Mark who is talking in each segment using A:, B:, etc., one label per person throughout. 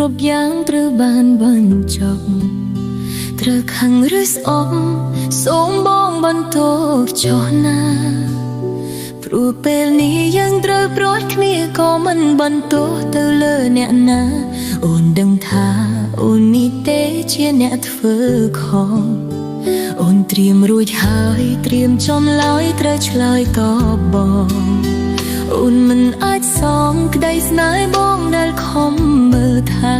A: គ្រប់យ៉ាងត្រូវបានបញ្ចប់ត្រូវខឹងឬស្អប់សូមបងបន្ទោសចុះណាព្រោះពេលនេះយើងត្រូវព្រួតគ្នាក៏មិនបន្ទោសទៅលើអ្នកណាអូនដឹងថាអូននេះទេជាអ្នកធ្វើខុសអូនត្រៀមរួចហើយត្រៀមចំឡើយត្រូវឆ្លើយតបបងអូនមិនអាចសងក្តីស្នេហ៍បងដែលខំមើលថែ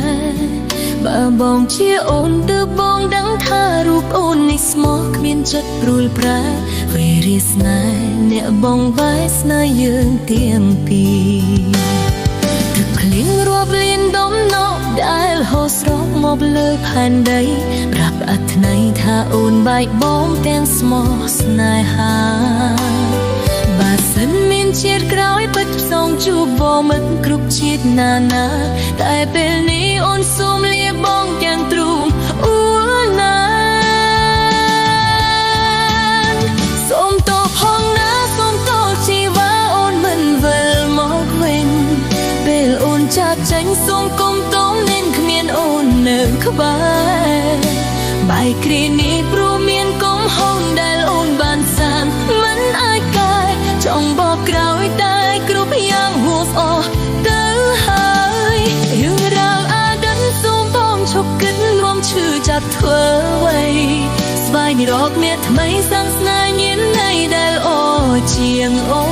A: បើបងជាអូនទើបបងដឹងថារូបអូននេះស្មោះគ្មានចិត្តព្រួលប្រែវេរាស្នេហ៍អ្នកបងវាយស្នេហ៍យើងទៀមទីទឹកភ្លៀងរាប់លានដំណក់ដែលហូរស្រកមកលើផែនដីប្រាប់អត្ថន័យថាអូនបែកបងទាំងស្មោះស្នេហាបើសិនមានជាតិក្រោយពិតផ្សងជួបបងមិនគ្រប់ជាតិណាណាតែពេលនេះអូនសូមលាបងទាំងទ្រូងអួលណាសូមតបផងណាសូមតបជីវ៉ាអូនមិនវិលមកវិញពេលអូនចាប់ចាញ់សូមគុំតមnênគ្មានអូននៅក្បែរបែកគ្រានេះព្រោះមានកំហុសដែលអូនបានសានមិនអាចកែចង់បកក្រោយតែគ្រប់យ៉ាងហួសអស់ទៅហើយរឿងរ៉ាវអាដិនសូមបងឈប់គិតរួមឈឺចាប់ធ្វើអ្វីស្វែងរកអ្នកថ្មីសាំងស្នេហ៍ញៀនណៃដែលអូជាងអូ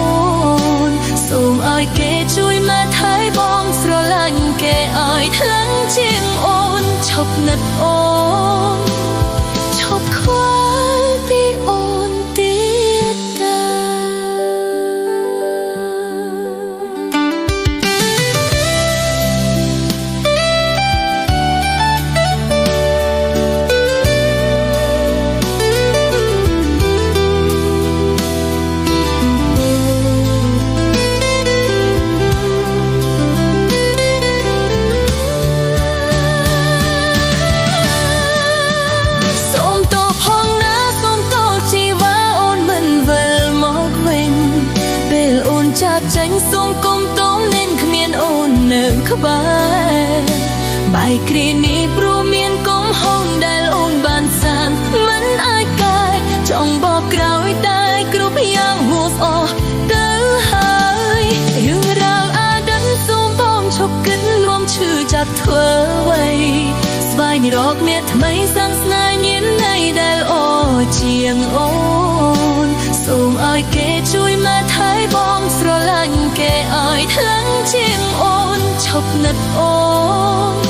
A: នសូមឲ្យគេជួយមកថែបងស្រឡាញ់គេឲ្យខ្លាំងជាងអូនឈប់នឹកអូនឈប់ខ្វល់ពីអូនទៀតទៅចាប់ចាញ់សូមគុំតមnênគ្មានអូននៅក្បែរបែកគ្រានេះព្រោះមានកំហុសដែលអូនបានសានមិនអាចកែចង់បកក្រោយតែគ្រប់យ៉ាងហួសអស់ទៅហើយរឿងរ៉ាវអាដិនសូមបងឈប់គិតរួមឈឺចាប់ធ្វើអ្វីស្វែងរកអ្នកថ្មីសាំងស្នេហ៍ញៀនណៃដែលអូជាងអូនសូមឲ្យគេជួយមកថែបងស្រឡាញ់គេឲ្យខ្លាំងជាងអូនឈប់នឹកអូន